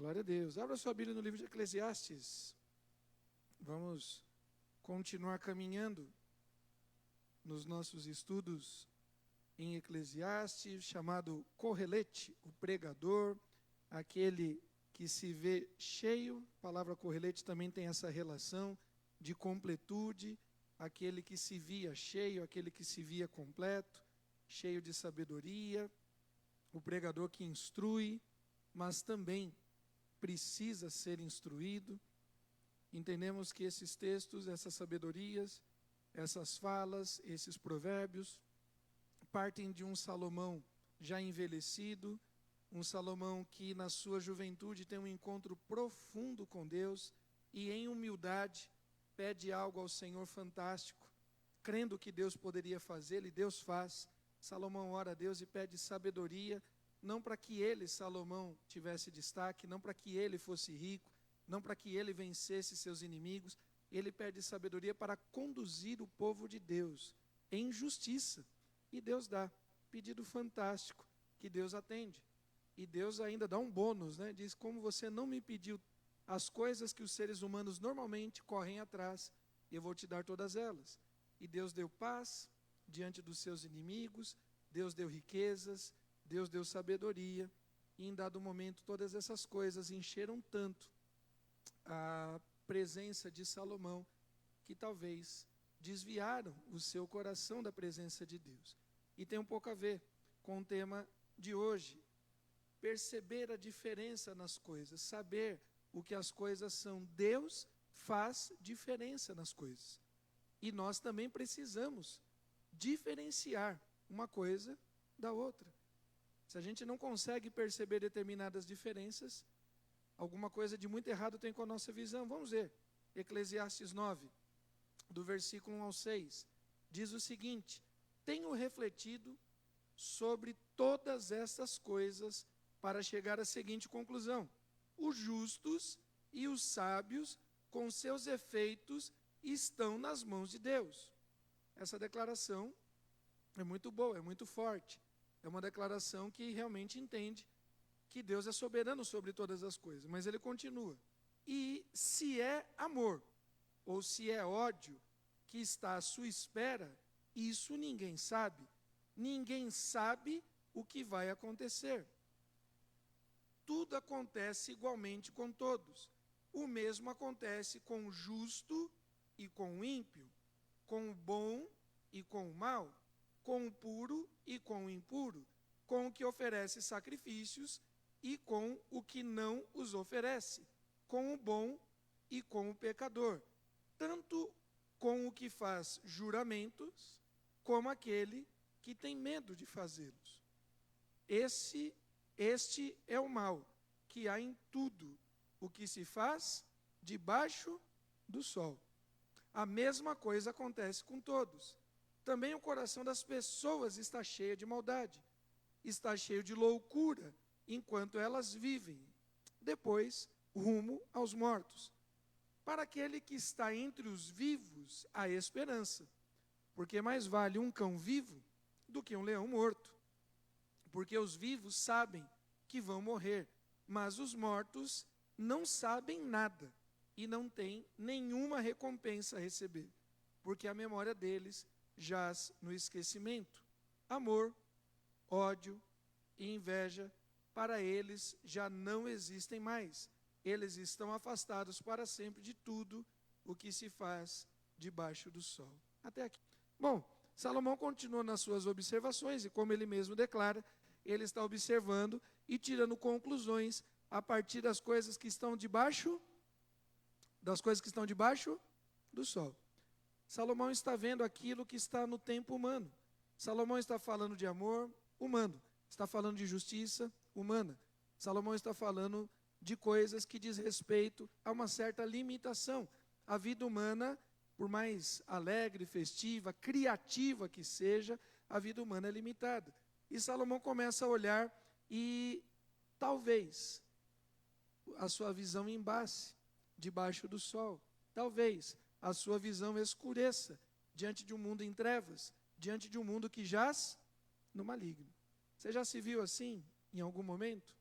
Glória a Deus. Abra sua Bíblia no livro de Eclesiastes. Vamos continuar caminhando nos nossos estudos em Eclesiastes, chamado Correlete, o pregador, aquele que se vê cheio. A palavra correlete também tem essa relação de completude, aquele que se via cheio, aquele que se via completo, cheio de sabedoria, o pregador que instrui, mas também precisa ser instruído. Entendemos que esses textos, essas sabedorias, essas falas, esses provérbios, partem de um Salomão já envelhecido, um Salomão que na sua juventude tem um encontro profundo com Deus e em humildade pede algo ao Senhor fantástico, crendo que Deus poderia fazê-lo, e Deus faz. Salomão ora a Deus e pede sabedoria, não para que ele, Salomão, tivesse destaque, não para que ele fosse rico, não para que ele vencesse seus inimigos. Ele pede sabedoria para conduzir o povo de Deus em justiça. E Deus dá. Pedido fantástico, que Deus atende. E Deus ainda dá um bônus, né? Diz, como você não me pediu as coisas que os seres humanos normalmente correm atrás, eu vou te dar todas elas. E Deus deu paz diante dos seus inimigos, Deus deu riquezas, Deus deu sabedoria, e em dado momento todas essas coisas encheram tanto a presença de Salomão, que talvez desviaram o seu coração da presença de Deus. E tem um pouco a ver com o tema de hoje, perceber a diferença nas coisas, saber o que as coisas são. Deus faz diferença nas coisas. E nós também precisamos diferenciar uma coisa da outra. Se a gente não consegue perceber determinadas diferenças, alguma coisa de muito errado tem com a nossa visão. Vamos ver, Eclesiastes 9, do versículo 1 ao 6, diz o seguinte: tenho refletido sobre todas essas coisas para chegar à seguinte conclusão: os justos e os sábios, com seus efeitos, estão nas mãos de Deus. Essa declaração é muito boa, é muito forte. É uma declaração que realmente entende que Deus é soberano sobre todas as coisas. Mas ele continua: e se é amor, ou se é ódio que está à sua espera, isso ninguém sabe. Ninguém sabe o que vai acontecer. Tudo acontece igualmente com todos. O mesmo acontece com o justo e com o ímpio, com o bom e com o mal, com o puro e com o impuro, com o que oferece sacrifícios e com o que não os oferece, com o bom e com o pecador, tanto com o que faz juramentos, como aquele que tem medo de fazê-los. Este é o mal que há em tudo o que se faz debaixo do sol. A mesma coisa acontece com todos. Também o coração das pessoas está cheio de maldade, está cheio de loucura, enquanto elas vivem, depois rumo aos mortos. Para aquele que está entre os vivos, há esperança, porque mais vale um cão vivo do que um leão morto. Porque os vivos sabem que vão morrer, mas os mortos não sabem nada e não têm nenhuma recompensa a receber, porque a memória deles jaz no esquecimento. Amor, ódio e inveja, para eles já não existem mais. Eles estão afastados para sempre de tudo o que se faz debaixo do sol. Até aqui. Bom, Salomão continua nas suas observações, e como ele mesmo declara, ele está observando e tirando conclusões a partir das coisas que estão debaixo do sol. Salomão está vendo aquilo que está no tempo humano. Salomão está falando de amor humano, está falando de justiça humana. Salomão está falando de coisas que diz respeito a uma certa limitação. A vida humana, por mais alegre, festiva, criativa que seja, a vida humana é limitada. E Salomão começa a olhar e talvez a sua visão embace debaixo do sol. Talvez a sua visão escureça diante de um mundo em trevas, diante de um mundo que jaz no maligno. Você já se viu assim em algum momento?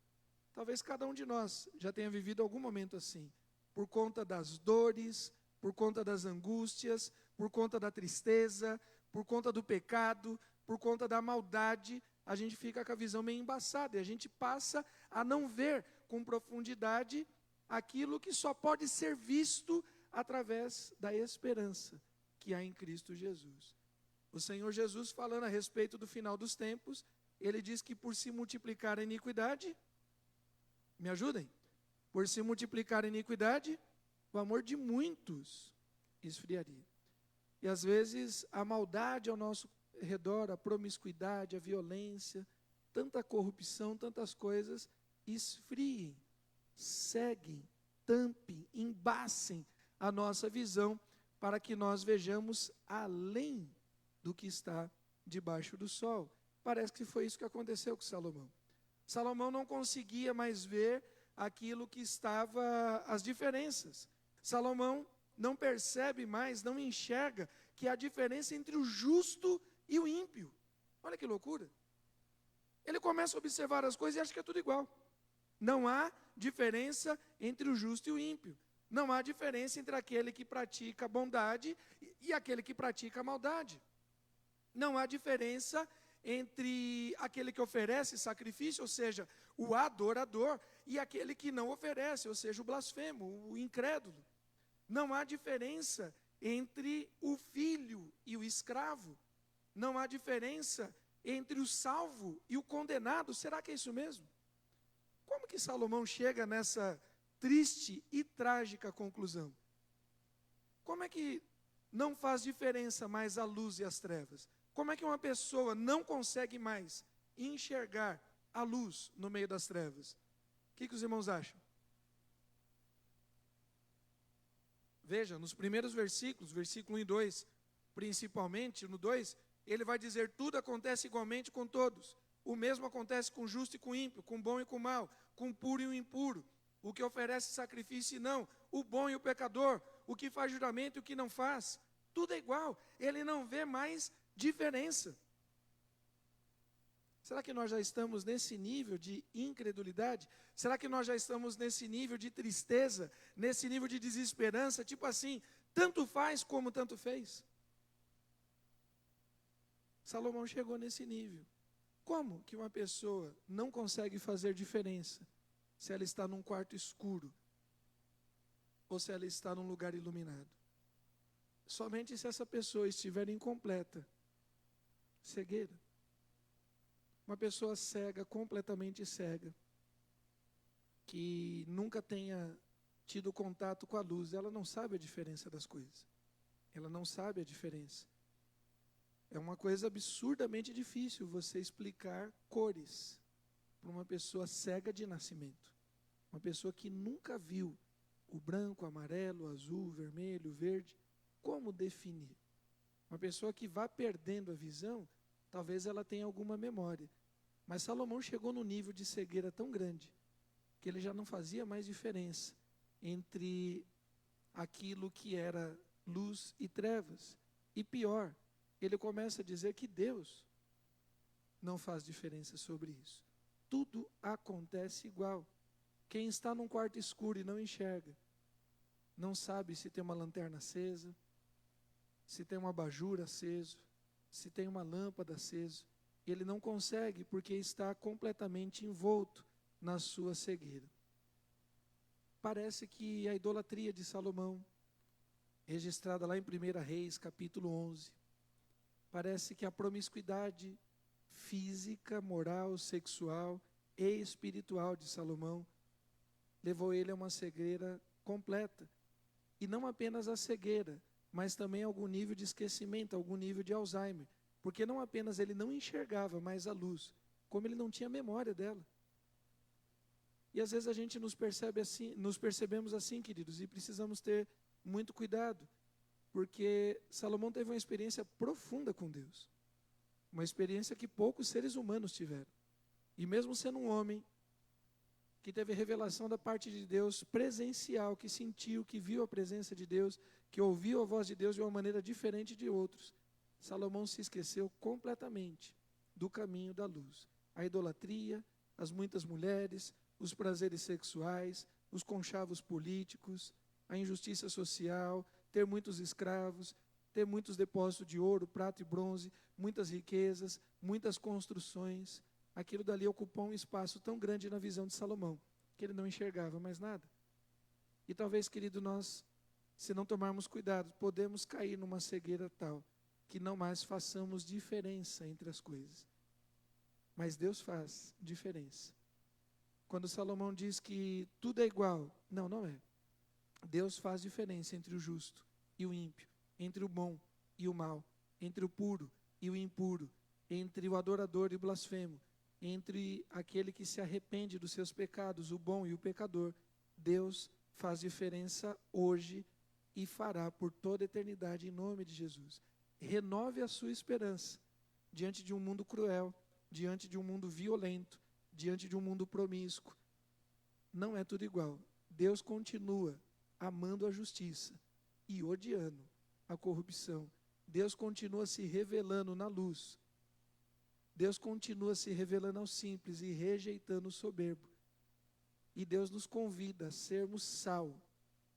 Talvez cada um de nós já tenha vivido algum momento assim, por conta das dores, por conta das angústias, por conta da tristeza, por conta do pecado, por conta da maldade, a gente fica com a visão meio embaçada e a gente passa a não ver com profundidade aquilo que só pode ser visto através da esperança que há em Cristo Jesus. O Senhor Jesus, falando a respeito do final dos tempos, ele diz que por se multiplicar a iniquidade, me ajudem? Por se multiplicar a iniquidade, o amor de muitos esfriaria. E às vezes a maldade ao nosso redor, a promiscuidade, a violência, tanta corrupção, tantas coisas, esfriem, ceguem, tampem, embacem a nossa visão para que nós vejamos além do que está debaixo do sol. Parece que foi isso que aconteceu com Salomão. Salomão não conseguia mais ver aquilo que estava, as diferenças. Salomão não percebe mais, não enxerga que há diferença entre o justo e o ímpio. Olha que loucura. Ele começa a observar as coisas e acha que é tudo igual. Não há diferença entre o justo e o ímpio. Não há diferença entre aquele que pratica a bondade e aquele que pratica a maldade. Não há diferença entre aquele que oferece sacrifício, ou seja, o adorador, e aquele que não oferece, ou seja, o blasfemo, o incrédulo. Não há diferença entre o filho e o escravo. Não há diferença entre o salvo e o condenado. Será que é isso mesmo? Como que Salomão chega nessa triste e trágica conclusão? Como é que não faz diferença mais a luz e as trevas? Como é que uma pessoa não consegue mais enxergar a luz no meio das trevas? O que os irmãos acham? Veja, nos primeiros versículos, versículo 1 e 2, principalmente no 2, ele vai dizer: tudo acontece igualmente com todos. O mesmo acontece com o justo e com o ímpio, com o bom e com o mal, com o puro e o impuro, o que oferece sacrifício e não, o bom e o pecador, o que faz juramento e o que não faz. Tudo é igual, ele não vê mais diferença. Será que nós já estamos nesse nível de incredulidade? Será que nós já estamos nesse nível de tristeza, nesse nível de desesperança, tipo assim, tanto faz como tanto fez? Salomão chegou nesse nível. Como que uma pessoa não consegue fazer diferença se ela está num quarto escuro ou se ela está num lugar iluminado? Somente se essa pessoa estiver em completa cegueira. Uma pessoa cega, completamente cega, que nunca tenha tido contato com a luz, ela não sabe a diferença das coisas. Ela não sabe a diferença. É uma coisa absurdamente difícil você explicar cores para uma pessoa cega de nascimento. Uma pessoa que nunca viu o branco, o amarelo, o azul, o vermelho, o verde. Como definir? Uma pessoa que vá perdendo a visão, talvez ela tenha alguma memória. Mas Salomão chegou num nível de cegueira tão grande que ele já não fazia mais diferença entre aquilo que era luz e trevas. E pior, ele começa a dizer que Deus não faz diferença sobre isso. Tudo acontece igual. Quem está num quarto escuro e não enxerga, não sabe se tem uma lanterna acesa, se tem um abajur aceso, se tem uma lâmpada acesa. Ele não consegue porque está completamente envolto na sua cegueira. Parece que a idolatria de Salomão, registrada lá em 1 Reis, capítulo 11, parece que a promiscuidade física, moral, sexual e espiritual de Salomão levou ele a uma cegueira completa. E não apenas a cegueira, mas também algum nível de esquecimento, algum nível de Alzheimer. Porque não apenas ele não enxergava mais a luz, como ele não tinha memória dela. E às vezes a gente nos percebemos assim, queridos, e precisamos ter muito cuidado. Porque Salomão teve uma experiência profunda com Deus. Uma experiência que poucos seres humanos tiveram. E mesmo sendo um homem que teve revelação da parte de Deus presencial, que sentiu, que viu a presença de Deus, que ouviu a voz de Deus de uma maneira diferente de outros, Salomão se esqueceu completamente do caminho da luz. A idolatria, as muitas mulheres, os prazeres sexuais, os conchavos políticos, a injustiça social, ter muitos escravos, ter muitos depósitos de ouro, prata e bronze, muitas riquezas, muitas construções. Aquilo dali ocupou um espaço tão grande na visão de Salomão, que ele não enxergava mais nada. E talvez, querido, nós, se não tomarmos cuidado, podemos cair numa cegueira tal, que não mais façamos diferença entre as coisas. Mas Deus faz diferença. Quando Salomão diz que tudo é igual, não, não é. Deus faz diferença entre o justo e o ímpio, entre o bom e o mal, entre o puro e o impuro, entre o adorador e o blasfemo, entre aquele que se arrepende dos seus pecados, o bom e o pecador. Deus faz diferença hoje e fará por toda a eternidade em nome de Jesus. Renove a sua esperança diante de um mundo cruel, diante de um mundo violento, diante de um mundo promíscuo. Não é tudo igual. Deus continua amando a justiça e odiando a corrupção. Deus continua se revelando na luz. Deus continua se revelando aos simples e rejeitando o soberbo. E Deus nos convida a sermos sal,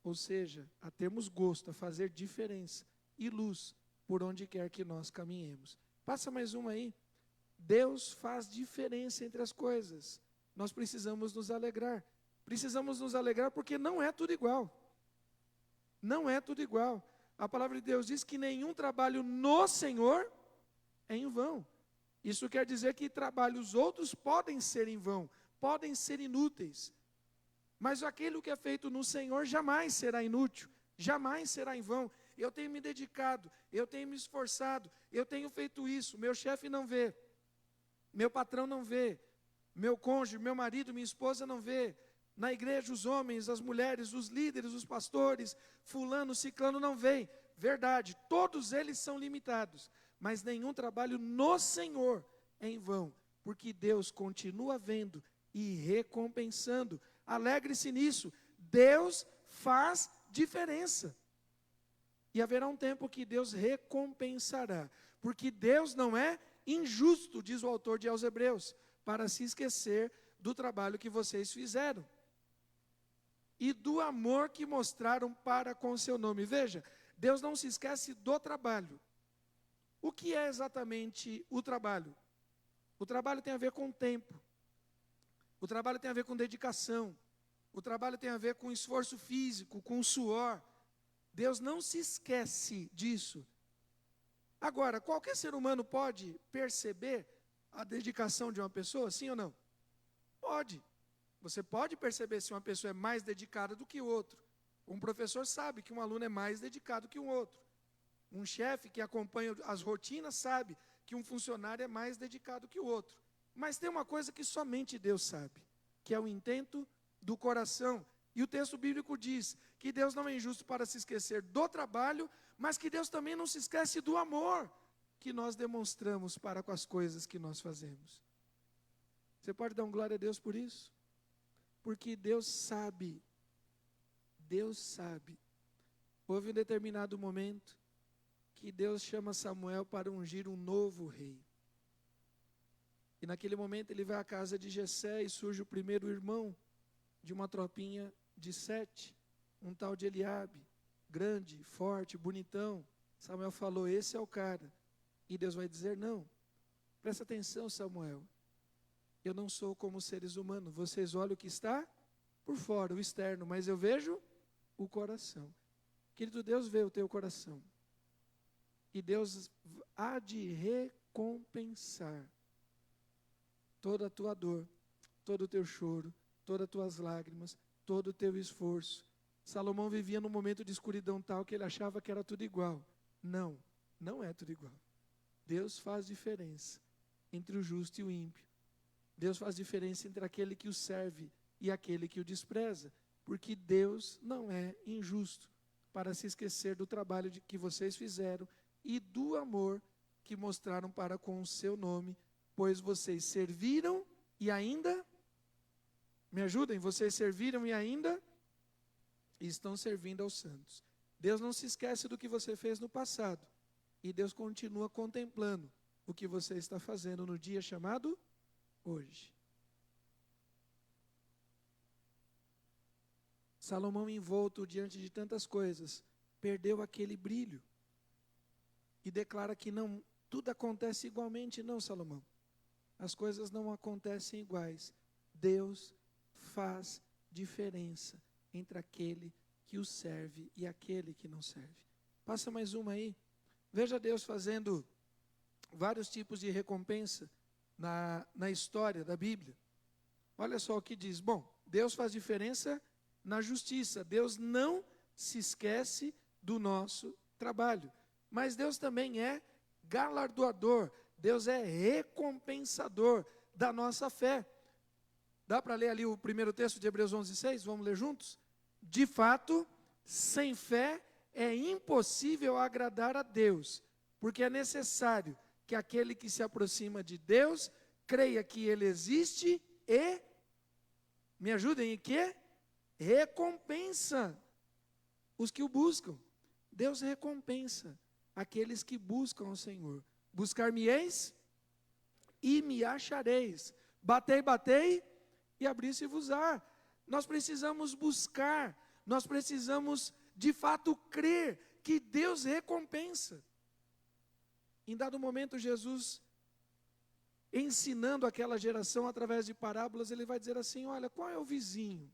ou seja, a termos gosto, a fazer diferença e luz por onde quer que nós caminhemos. Passa mais uma aí. Deus faz diferença entre as coisas. Nós precisamos nos alegrar. Precisamos nos alegrar porque não é tudo igual. Não é tudo igual. A palavra de Deus diz que nenhum trabalho no Senhor é em vão. Isso quer dizer que trabalhos outros podem ser em vão, podem ser inúteis. Mas aquilo que é feito no Senhor jamais será inútil, jamais será em vão. Eu tenho me dedicado, eu tenho me esforçado, eu tenho feito isso, meu chefe não vê, meu patrão não vê, meu cônjuge, meu marido, minha esposa não vê. Na igreja os homens, as mulheres, os líderes, os pastores, fulano, ciclano não veem. Verdade, todos eles são limitados, mas nenhum trabalho no Senhor é em vão, porque Deus continua vendo e recompensando. Alegre-se nisso, Deus faz diferença. E haverá um tempo que Deus recompensará, porque Deus não é injusto, diz o autor aos Hebreus, para se esquecer do trabalho que vocês fizeram e do amor que mostraram para com o seu nome. Veja, Deus não se esquece do trabalho. O que é exatamente o trabalho? O trabalho tem a ver com tempo. O trabalho tem a ver com dedicação. O trabalho tem a ver com esforço físico, com suor. Deus não se esquece disso. Agora, qualquer ser humano pode perceber a dedicação de uma pessoa, sim ou não? Pode. Você pode perceber se uma pessoa é mais dedicada do que o outro. Um professor sabe que um aluno é mais dedicado que um outro. Um chefe que acompanha as rotinas sabe que um funcionário é mais dedicado que o outro. Mas tem uma coisa que somente Deus sabe, que é o intento do coração. E o texto bíblico diz que Deus não é injusto para se esquecer do trabalho, mas que Deus também não se esquece do amor que nós demonstramos para com as coisas que nós fazemos. Você pode dar um glória a Deus por isso? Porque Deus sabe. Deus sabe. Houve um determinado momento que Deus chama Samuel para ungir um novo rei. E naquele momento ele vai à casa de Jessé e surge o primeiro irmão de uma tropinha de 7, um tal de Eliabe, grande, forte, bonitão. Samuel falou, esse é o cara. E Deus vai dizer, não, presta atenção, Samuel, eu não sou como seres humanos, vocês olham o que está por fora, o externo, mas eu vejo o coração. Querido, Deus vê o teu coração. E Deus há de recompensar toda a tua dor, todo o teu choro, todas as tuas lágrimas, todo o teu esforço. Salomão vivia num momento de escuridão tal que ele achava que era tudo igual. Não, não é tudo igual. Deus faz diferença entre o justo e o ímpio. Deus faz diferença entre aquele que o serve e aquele que o despreza, porque Deus não é injusto para se esquecer do trabalho que vocês fizeram e do amor que mostraram para com o seu nome, pois vocês serviram e ainda, me ajudem, vocês serviram e ainda estão servindo aos santos. Deus não se esquece do que você fez no passado, e Deus continua contemplando o que você está fazendo no dia chamado hoje. Salomão, envolto diante de tantas coisas, perdeu aquele brilho. E declara que não, tudo acontece igualmente. Não, Salomão. As coisas não acontecem iguais. Deus faz diferença entre aquele que o serve e aquele que não serve. Passa mais uma aí. Veja Deus fazendo vários tipos de recompensa na história da Bíblia. Olha só o que diz. Bom, Deus faz diferença na justiça. Deus não se esquece do nosso trabalho. Mas Deus também é galardoador. Deus é recompensador da nossa fé. Dá para ler ali o primeiro texto de Hebreus 11:6? Vamos ler juntos? De fato, sem fé é impossível agradar a Deus, porque é necessário que aquele que se aproxima de Deus creia que Ele existe e, me ajudem, em quê? Recompensa os que o buscam. Deus recompensa aqueles que buscam o Senhor. Buscar-me-eis e me achareis. Batei, batei e abri-se-vos-á. Nós precisamos buscar, nós precisamos de fato crer que Deus recompensa. Em dado momento, Jesus, ensinando aquela geração através de parábolas, ele vai dizer assim: olha, qual é o vizinho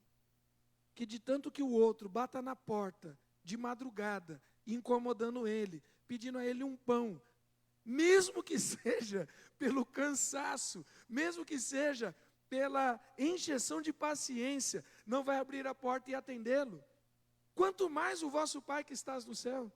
que de tanto que o outro bata na porta de madrugada, incomodando ele, pedindo a ele um pão, mesmo que seja pelo cansaço, mesmo que seja pela encheção de paciência, não vai abrir a porta e atendê-lo? Quanto mais o vosso Pai que estás no céu.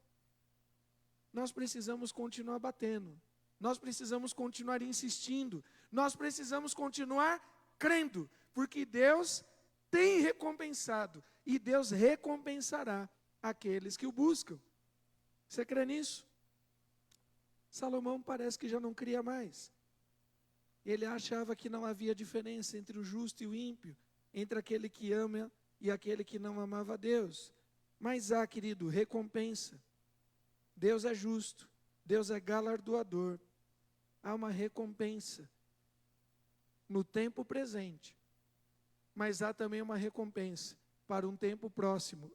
Nós precisamos continuar batendo, nós precisamos continuar insistindo, nós precisamos continuar crendo, porque Deus tem recompensado, e Deus recompensará aqueles que o buscam. Você crê nisso? Salomão parece que já não cria mais. Ele achava que não havia diferença entre o justo e o ímpio, entre aquele que ama e aquele que não amava a Deus. Mas há, querido, recompensa. Deus é justo, Deus é galardoador. Há uma recompensa no tempo presente, mas há também uma recompensa para um tempo próximo,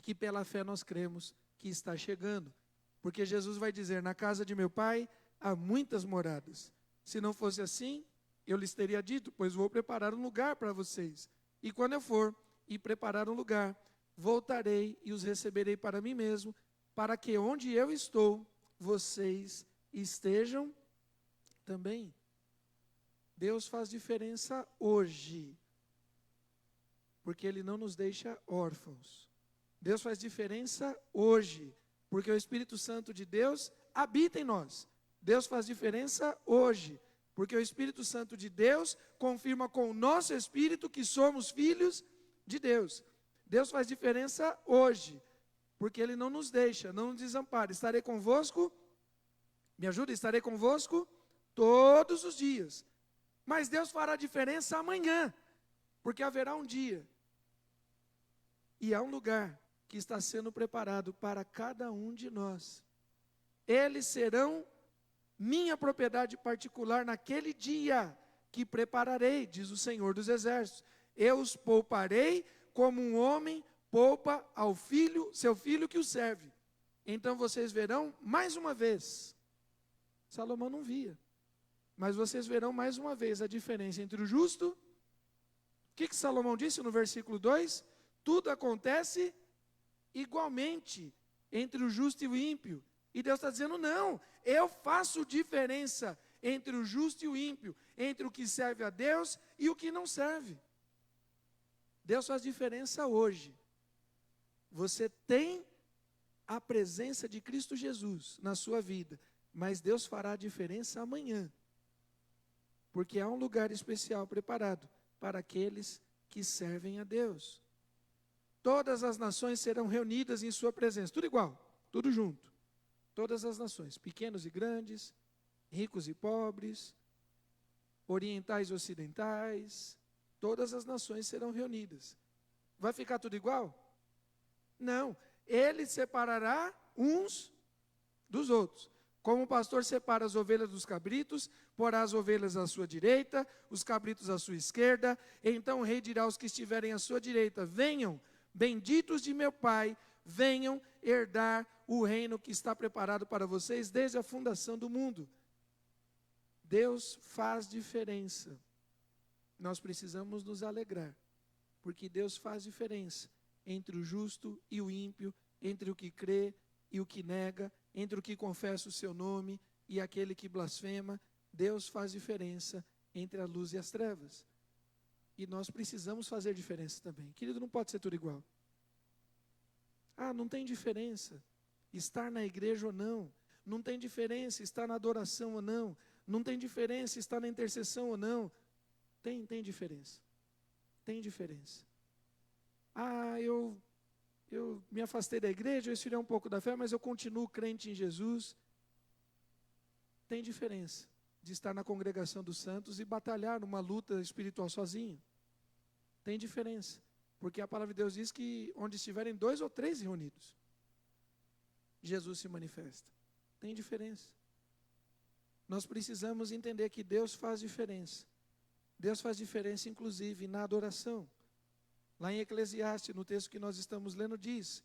que pela fé nós cremos que está chegando. Porque Jesus vai dizer: na casa de meu Pai há muitas moradas. Se não fosse assim, eu lhes teria dito, pois vou preparar um lugar para vocês. E quando eu for e preparar um lugar, voltarei e os receberei para mim mesmo, para que onde eu estou, vocês estejam também. Deus faz diferença hoje, porque Ele não nos deixa órfãos. Deus faz diferença hoje, porque o Espírito Santo de Deus habita em nós. Deus faz diferença hoje, porque o Espírito Santo de Deus confirma com o nosso espírito que somos filhos de Deus. Deus faz diferença hoje, porque Ele não nos deixa, não nos desampara. Estarei convosco, me ajuda, estarei convosco todos os dias. Mas Deus fará diferença amanhã, porque haverá um dia, e há um lugar que está sendo preparado para cada um de nós. Eles serão minha propriedade particular naquele dia que prepararei, diz o Senhor dos Exércitos. Eu os pouparei como um homem poupa ao filho, seu filho que o serve. Então vocês verão mais uma vez. Salomão não via, mas vocês verão mais uma vez a diferença entre o justo. O que Salomão disse no versículo 2? Tudo acontece igualmente entre o justo e o ímpio. E Deus está dizendo: não, eu faço diferença entre o justo e o ímpio, entre o que serve a Deus e o que não serve. Deus faz diferença hoje. Você tem a presença de Cristo Jesus na sua vida, mas Deus fará a diferença amanhã, porque há um lugar especial preparado para aqueles que servem a Deus. Todas as nações serão reunidas em sua presença, tudo igual, tudo junto. Todas as nações, pequenos e grandes, ricos e pobres, orientais e ocidentais, todas as nações serão reunidas. Vai ficar tudo igual? Não, Ele separará uns dos outros. Como o pastor separa as ovelhas dos cabritos, porá as ovelhas à sua direita, os cabritos à sua esquerda. Então o rei dirá aos que estiverem à sua direita: venham, benditos de meu Pai, venham herdar o reino que está preparado para vocês desde a fundação do mundo. Deus faz diferença. Nós precisamos nos alegrar, porque Deus faz diferença entre o justo e o ímpio, entre o que crê e o que nega, entre o que confessa o seu nome e aquele que blasfema. Deus faz diferença entre a luz e as trevas. E nós precisamos fazer diferença também. Querido, não pode ser tudo igual. Não tem diferença estar na igreja ou não. Não tem diferença estar na adoração ou não. Não tem diferença estar na intercessão ou não. Tem diferença. Tem diferença. Eu me afastei da igreja, eu esfriei um pouco da fé, mas eu continuo crente em Jesus. Tem diferença de estar na congregação dos santos e batalhar numa luta espiritual sozinho. Tem diferença. Porque a palavra de Deus diz que onde estiverem 2 ou 3 reunidos, Jesus se manifesta. Tem diferença. Nós precisamos entender que Deus faz diferença. Deus faz diferença, inclusive, na adoração. Lá em Eclesiastes, no texto que nós estamos lendo, diz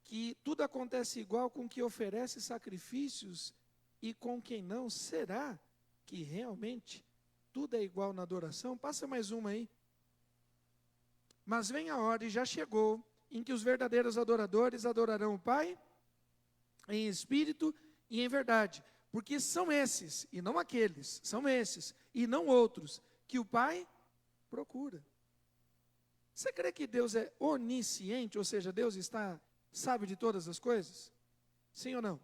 que tudo acontece igual com quem oferece sacrifícios e com quem não. Será que realmente tudo é igual na adoração? Passa mais uma aí. Mas vem a hora, e já chegou, em que os verdadeiros adoradores adorarão o Pai em espírito e em verdade. Porque são esses, e não aqueles, são esses, e não outros, que o Pai procura. Você crê que Deus é onisciente, ou seja, Deus sabe de todas as coisas? Sim ou não?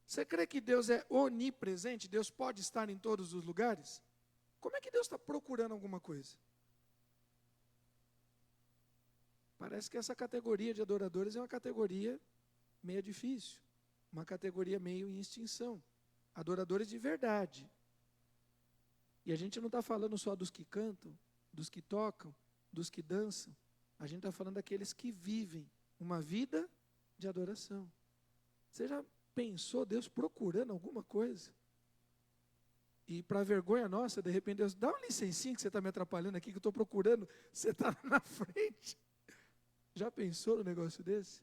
Você crê que Deus é onipresente, Deus pode estar em todos os lugares? Como é que Deus está procurando alguma coisa? Parece que essa categoria de adoradores é uma categoria meio difícil, uma categoria meio em extinção. Adoradores de verdade. E a gente não está falando só dos que cantam, dos que tocam, dos que dançam. A gente está falando daqueles que vivem uma vida de adoração. Você já pensou Deus procurando alguma coisa? E para vergonha nossa, de repente Deus, dá uma licencinha que você está me atrapalhando aqui, que eu estou procurando, você está na frente. Já pensou no negócio desse?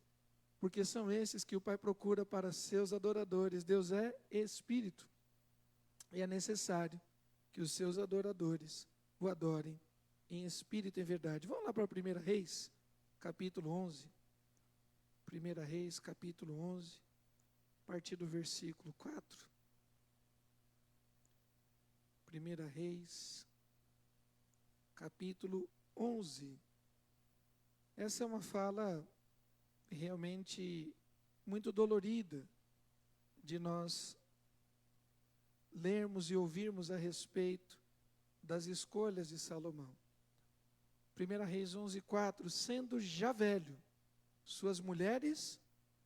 Porque são esses que o Pai procura para seus adoradores. Deus é Espírito. E é necessário que os seus adoradores o adorem em espírito e em verdade. Vamos lá para 1 Reis, capítulo 11. 1 Reis, capítulo 11, a partir do versículo 4. 1 Reis, capítulo 11. Essa é uma fala realmente muito dolorida de nós lermos e ouvirmos a respeito das escolhas de Salomão. 1 Reis 11:4, sendo já velho, suas mulheres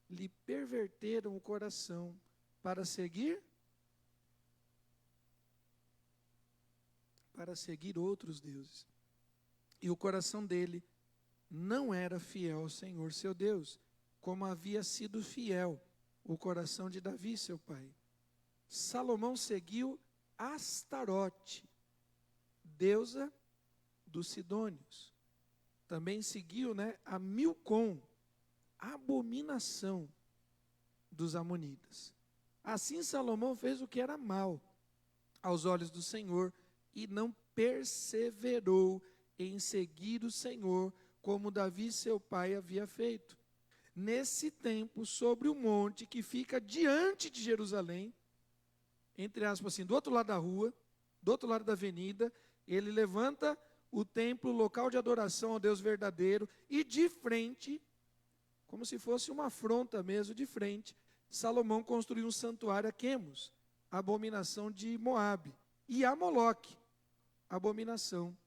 lhe perverteram o coração para seguir outros deuses. E o coração dele não era fiel ao Senhor seu Deus, como havia sido fiel o coração de Davi, seu pai. Salomão seguiu Astarote, deusa dos sidônios. Também seguiu, a Milcom, abominação dos amonitas. Assim Salomão fez o que era mal aos olhos do Senhor e não perseverou em seguir o Senhor, como Davi, seu pai, havia feito. Nesse tempo, sobre o monte que fica diante de Jerusalém, entre aspas, assim, do outro lado da rua, do outro lado da avenida, ele levanta o templo, o local de adoração ao Deus verdadeiro, e de frente, como se fosse uma afronta mesmo, de frente, Salomão construiu um santuário a Quemos, a abominação de Moabe, e a Moloque, a abominação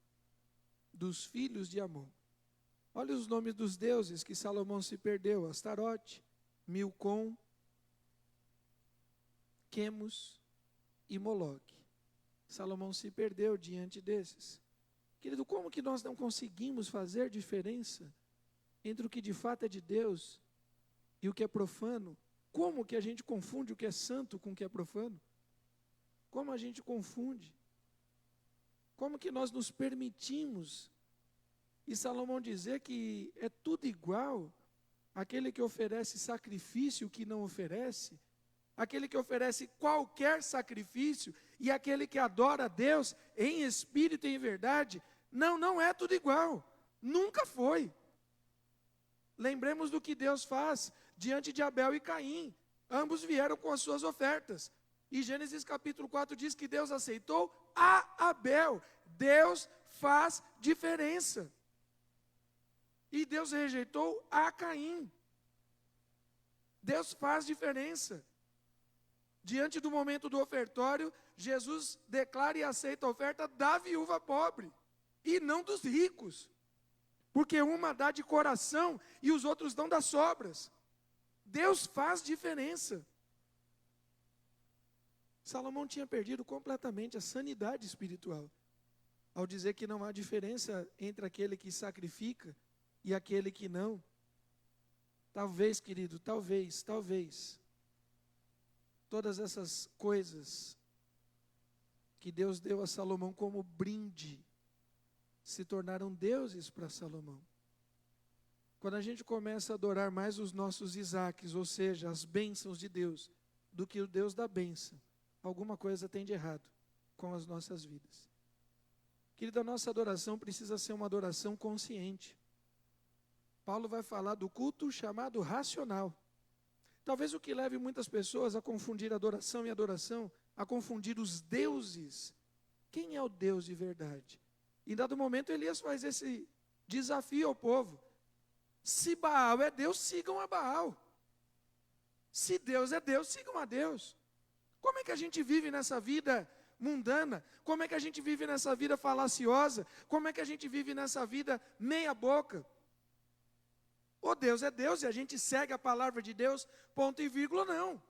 dos filhos de Amon. Olha os nomes dos deuses que Salomão se perdeu: Astarote, Milcom, Quemos e Moloque. Salomão se perdeu diante desses. Querido, como que nós não conseguimos fazer diferença entre o que de fato é de Deus e o que é profano? Como que a gente confunde o que é santo com o que é profano? Como a gente confunde? Como que nós nos permitimos e Salomão dizer que é tudo igual, aquele que oferece sacrifício, que não oferece, aquele que oferece qualquer sacrifício, e aquele que adora a Deus em espírito e em verdade, não é tudo igual, nunca foi. Lembremos do que Deus faz diante de Abel e Caim, ambos vieram com as suas ofertas, e Gênesis capítulo 4 diz que Deus aceitou a Abel. Deus faz diferença. E Deus rejeitou a Caim. Deus faz diferença. Diante do momento do ofertório, Jesus declara e aceita a oferta da viúva pobre, e não dos ricos. Porque uma dá de coração e os outros dão das sobras. Deus faz diferença. Salomão tinha perdido completamente a sanidade espiritual, ao dizer que não há diferença entre aquele que sacrifica e aquele que não. Talvez, querido, talvez, todas essas coisas que Deus deu a Salomão como brinde, se tornaram deuses para Salomão. Quando a gente começa a adorar mais os nossos Isaques, ou seja, as bênçãos de Deus, do que o Deus da bênção, alguma coisa tem de errado com as nossas vidas. Querido, a nossa adoração precisa ser uma adoração consciente. Paulo vai falar do culto chamado racional. Talvez o que leve muitas pessoas a confundir adoração e adoração, a confundir os deuses. Quem é o Deus de verdade? Em dado momento, Elias faz esse desafio ao povo. Se Baal é Deus, sigam a Baal. Se Deus é Deus, sigam a Deus. Como é que a gente vive nessa vida mundana? Como é que a gente vive nessa vida falaciosa? Como é que a gente vive nessa vida meia boca? Ou Deus é Deus e a gente segue a palavra de Deus, ponto e vírgula, não.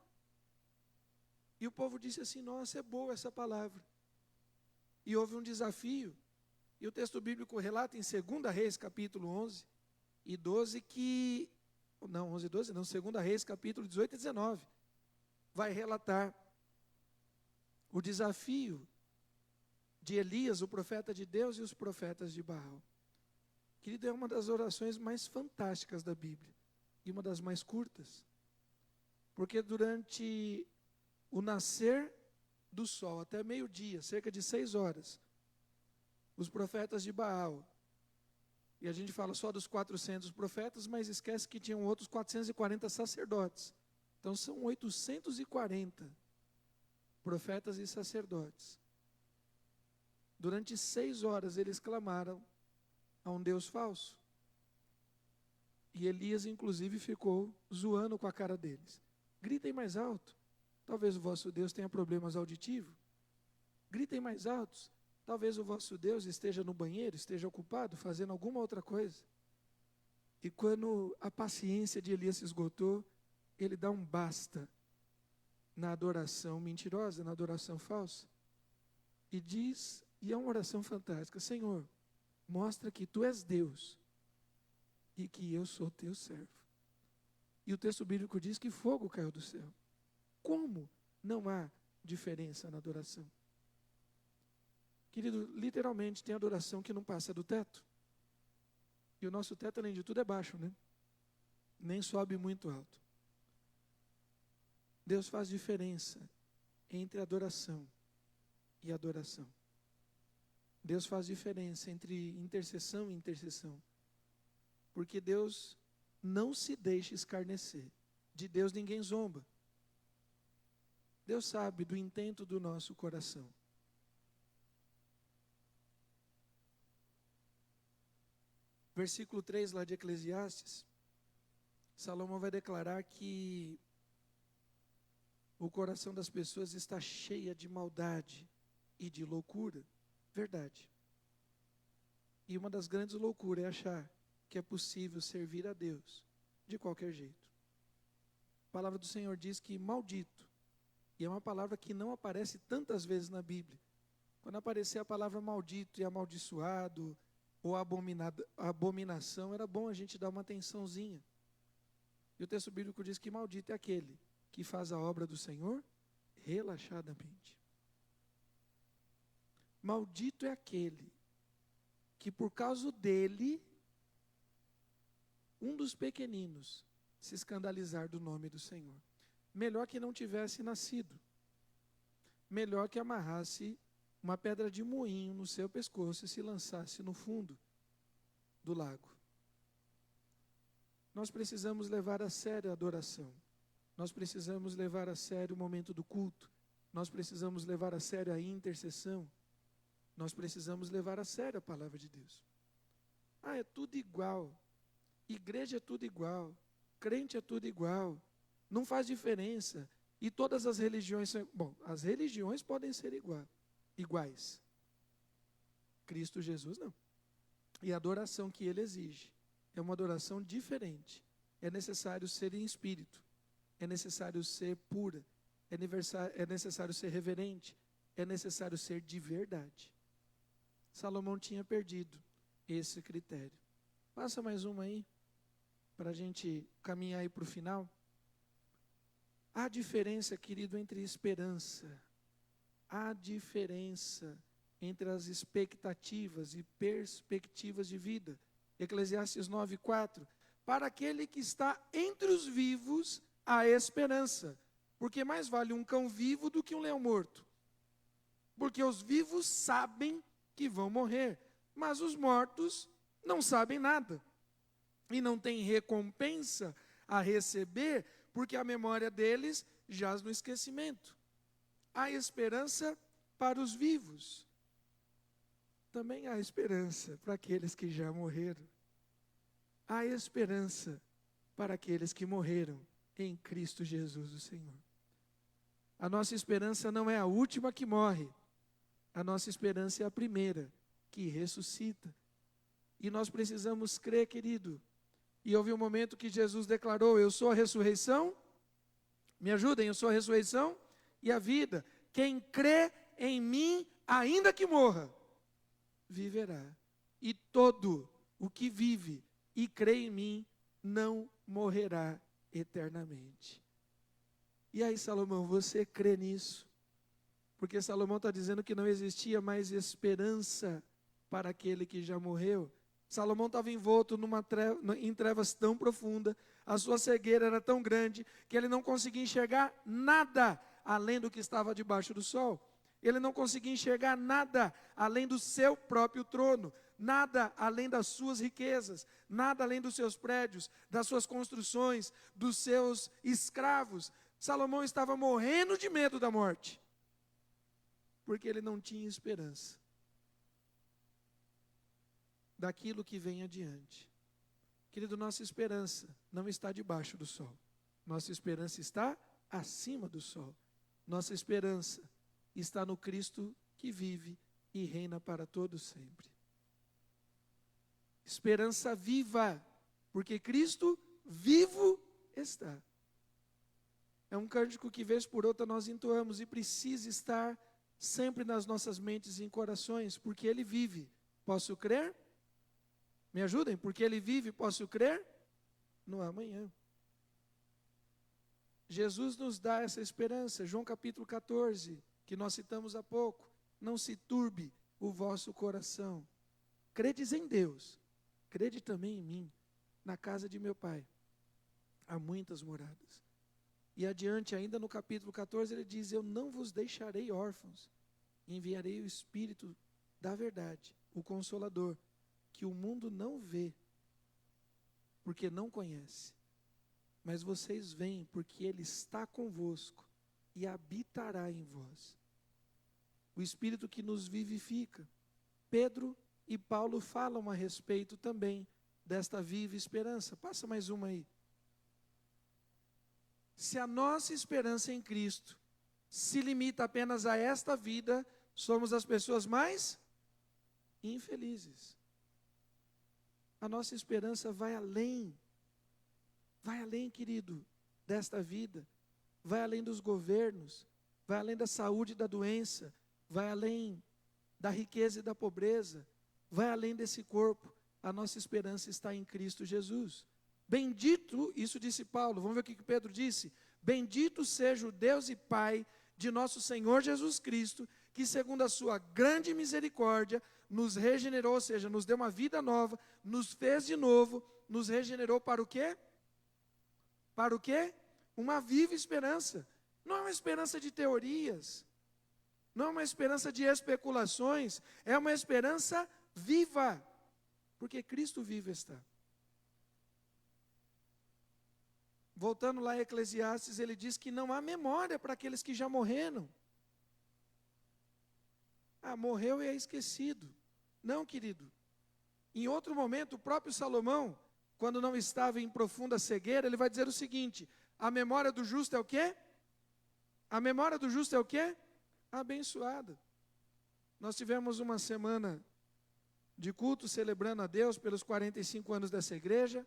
E o povo disse assim, nossa, é boa essa palavra. E houve um desafio. E o texto bíblico relata em 2 Reis, capítulo 11 e 12, que... Não, 11 e 12, não, 2 Reis, capítulo 18 e 19. Vai relatar o desafio de Elias, o profeta de Deus, e os profetas de Baal. Querido, é uma das orações mais fantásticas da Bíblia, e uma das mais curtas, porque durante o nascer do sol até meio-dia, cerca de 6 horas, os profetas de Baal, e a gente fala só dos 400 profetas, mas esquece que tinham outros 440 sacerdotes, então são 840 profetas e sacerdotes. Durante 6 horas eles clamaram a um Deus falso. E Elias, inclusive, ficou zoando com a cara deles. Gritem mais alto. Talvez o vosso Deus tenha problemas auditivos. Gritem mais altos. Talvez o vosso Deus esteja no banheiro, esteja ocupado, fazendo alguma outra coisa. E quando a paciência de Elias se esgotou, ele dá um basta na adoração mentirosa, na adoração falsa. E diz, e é uma oração fantástica, Senhor, mostra que Tu és Deus e que eu sou Teu servo. E o texto bíblico diz que fogo caiu do céu. Como não há diferença na adoração? Querido, literalmente tem adoração que não passa do teto. E o nosso teto, além de tudo, é baixo, né? Nem sobe muito alto. Deus faz diferença entre adoração e adoração. Deus faz diferença entre intercessão e intercessão. Porque Deus não se deixa escarnecer. De Deus ninguém zomba. Deus sabe do intento do nosso coração. Versículo 3 lá de Eclesiastes, Salomão vai declarar que o coração das pessoas está cheio de maldade e de loucura. Verdade. E uma das grandes loucuras é achar que é possível servir a Deus de qualquer jeito. A palavra do Senhor diz que maldito, e é uma palavra que não aparece tantas vezes na Bíblia. Quando aparecer a palavra maldito e amaldiçoado, ou abominação, era bom a gente dar uma atençãozinha. E o texto bíblico diz que maldito é aquele que faz a obra do Senhor relaxadamente. Maldito é aquele que por causa dele, um dos pequeninos se escandalizar do nome do Senhor. Melhor que não tivesse nascido. Melhor que amarrasse uma pedra de moinho no seu pescoço e se lançasse no fundo do lago. Nós precisamos levar a sério a adoração. Nós precisamos levar a sério o momento do culto. Nós precisamos levar a sério a intercessão. Nós precisamos levar a sério a palavra de Deus. É tudo igual. Igreja é tudo igual. Crente é tudo igual. Não faz diferença. E todas as religiões são... Bom, as religiões podem ser iguais. Cristo Jesus não. E a adoração que ele exige é uma adoração diferente. É necessário ser em espírito. É necessário ser pura. É necessário ser reverente. É necessário ser de verdade. Salomão tinha perdido esse critério. Passa mais uma aí, para a gente caminhar aí para o final. Há diferença, querido, entre esperança. Há diferença entre as expectativas e perspectivas de vida. Eclesiastes 9:4. Para aquele que está entre os vivos, há esperança. Porque mais vale um cão vivo do que um leão morto. Porque os vivos sabem que vão morrer, mas os mortos não sabem nada. E não têm recompensa a receber, porque a memória deles jaz no esquecimento. Há esperança para os vivos. Também há esperança para aqueles que já morreram. Há esperança para aqueles que morreram em Cristo Jesus, o Senhor. A nossa esperança não é a última que morre. A nossa esperança é a primeira, que ressuscita. E nós precisamos crer, querido. E houve um momento que Jesus declarou: eu sou a ressurreição. Me ajudem, eu sou a ressurreição e a vida. Quem crê em mim, ainda que morra, viverá. E todo o que vive e crê em mim, não morrerá eternamente. E aí, Salomão, você crê nisso? Porque Salomão está dizendo que não existia mais esperança para aquele que já morreu. Salomão estava envolto em trevas tão profundas, a sua cegueira era tão grande, que ele não conseguia enxergar nada além do que estava debaixo do sol. Ele não conseguia enxergar nada além do seu próprio trono, nada além das suas riquezas, nada além dos seus prédios, das suas construções, dos seus escravos. Salomão estava morrendo de medo da morte, porque ele não tinha esperança daquilo que vem adiante. Querido, nossa esperança não está debaixo do sol. Nossa esperança está acima do sol. Nossa esperança está no Cristo que vive e reina para todo sempre. Esperança viva, porque Cristo vivo está. É um cântico que vez por outra nós entoamos e precisa estar sempre nas nossas mentes e em corações, porque Ele vive. Posso crer? Me ajudem? Porque Ele vive, posso crer? No amanhã. Jesus nos dá essa esperança. João capítulo 14, que nós citamos há pouco. Não se turbe o vosso coração. Credes em Deus, crede também em mim. Na casa de meu Pai há muitas moradas. E adiante, ainda no capítulo 14, ele diz: eu não vos deixarei órfãos, enviarei o Espírito da verdade, o Consolador, que o mundo não vê, porque não conhece. Mas vocês veem, porque Ele está convosco e habitará em vós. O Espírito que nos vivifica. Pedro e Paulo falam a respeito também desta viva esperança. Passa mais uma aí. Se a nossa esperança em Cristo se limita apenas a esta vida, somos as pessoas mais infelizes. A nossa esperança vai além, querido, desta vida, vai além dos governos, vai além da saúde e da doença, vai além da riqueza e da pobreza, vai além desse corpo. A nossa esperança está em Cristo Jesus. Bendito, isso disse Paulo, vamos ver o que Pedro disse: bendito seja o Deus e Pai de nosso Senhor Jesus Cristo, que segundo a sua grande misericórdia, nos regenerou, ou seja, nos deu uma vida nova, nos fez de novo, nos regenerou para o quê? Para o quê? Uma viva esperança. Não é uma esperança de teorias, não é uma esperança de especulações, é uma esperança viva, porque Cristo vivo está. Voltando lá em Eclesiastes, ele diz que não há memória para aqueles que já morreram. Morreu e é esquecido. Não, querido. Em outro momento, o próprio Salomão, quando não estava em profunda cegueira, ele vai dizer o seguinte: a memória do justo é o quê? A memória do justo é o quê? Abençoada. Nós tivemos uma semana de culto celebrando a Deus pelos 45 anos dessa igreja.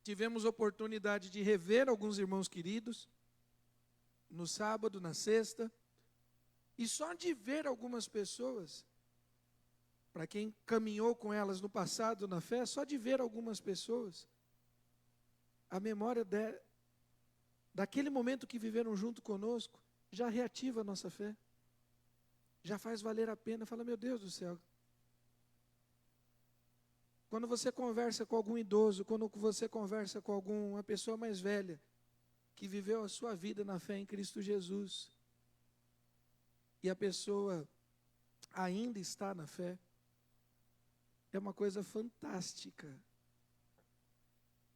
Tivemos oportunidade de rever alguns irmãos queridos, no sábado, na sexta, e só de ver algumas pessoas, para quem caminhou com elas no passado na fé, só de ver algumas pessoas, a memória daquele momento que viveram junto conosco, já reativa a nossa fé, já faz valer a pena. Fala, meu Deus do céu. Quando você conversa com algum idoso, quando você conversa com uma pessoa mais velha, que viveu a sua vida na fé em Cristo Jesus, e a pessoa ainda está na fé, é uma coisa fantástica.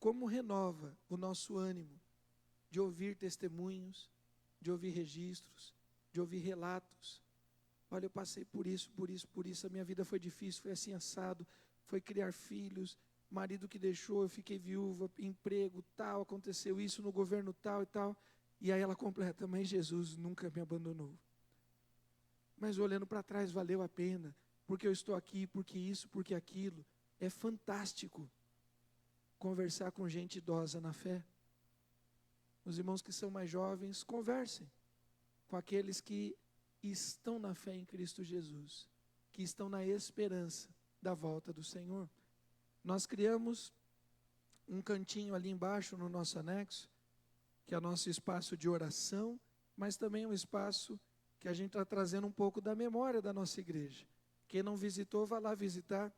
Como renova o nosso ânimo de ouvir testemunhos, de ouvir registros, de ouvir relatos. Olha, eu passei por isso, a minha vida foi difícil, foi assim assado, foi criar filhos, marido que deixou, eu fiquei viúva, emprego tal, aconteceu isso no governo tal e tal. E aí ela completa, mas Jesus nunca me abandonou. Mas olhando para trás, valeu a pena, porque eu estou aqui, porque isso, porque aquilo. É fantástico conversar com gente idosa na fé. Os irmãos que são mais jovens, conversem com aqueles que estão na fé em Cristo Jesus, que estão na esperança da volta do Senhor. Nós criamos um cantinho ali embaixo no nosso anexo, que é o nosso espaço de oração, mas também um espaço que a gente está trazendo um pouco da memória da nossa igreja. Quem não visitou, vá lá visitar.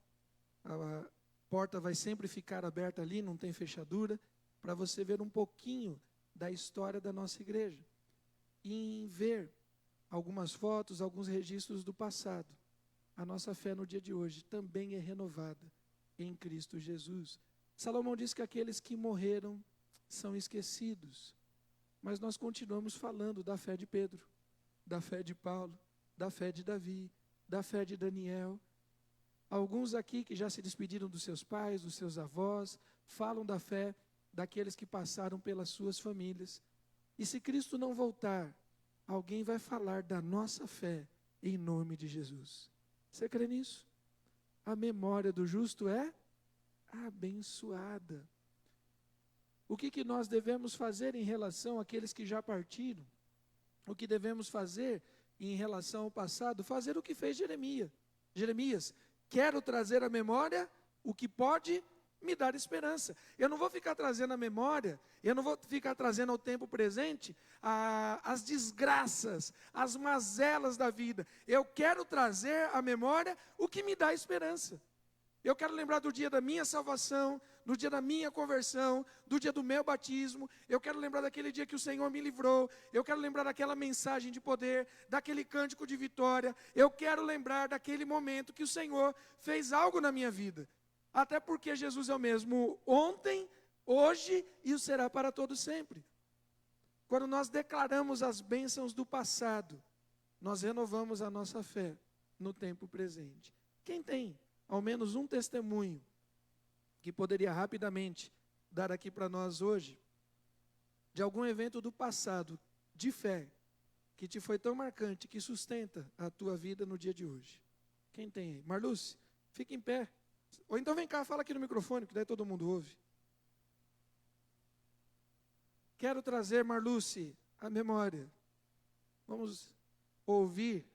A porta vai sempre ficar aberta ali, não tem fechadura, para você ver um pouquinho da história da nossa igreja. E em ver algumas fotos, alguns registros do passado, a nossa fé no dia de hoje também é renovada em Cristo Jesus. Salomão diz que aqueles que morreram são esquecidos, mas nós continuamos falando da fé de Pedro, da fé de Paulo, da fé de Davi, da fé de Daniel. Alguns aqui que já se despediram dos seus pais, dos seus avós, falam da fé daqueles que passaram pelas suas famílias. E se Cristo não voltar, alguém vai falar da nossa fé em nome de Jesus. Você crê nisso? A memória do justo é abençoada. O que nós devemos fazer em relação àqueles que já partiram? O que devemos fazer em relação ao passado? Fazer o que fez Jeremias. Quero trazer à memória o que pode me dar esperança. Eu não vou ficar trazendo à memória, eu não vou ficar trazendo ao tempo presente as desgraças, as mazelas da vida. Eu quero trazer à memória o que me dá esperança. Eu quero lembrar do dia da minha salvação, do dia da minha conversão, do dia do meu batismo. Eu quero lembrar daquele dia que o Senhor me livrou. Eu quero lembrar daquela mensagem de poder, daquele cântico de vitória. Eu quero lembrar daquele momento que o Senhor fez algo na minha vida. Até porque Jesus é o mesmo ontem, hoje e o será para todo sempre. Quando nós declaramos as bênçãos do passado, nós renovamos a nossa fé no tempo presente. Quem tem ao menos um testemunho que poderia rapidamente dar aqui para nós hoje, de algum evento do passado, de fé, que te foi tão marcante, que sustenta a tua vida no dia de hoje? Quem tem aí? Marluce, fica em pé. Ou então vem cá, fala aqui no microfone, que daí todo mundo ouve. Quero trazer, Marluce, a memória. Vamos ouvir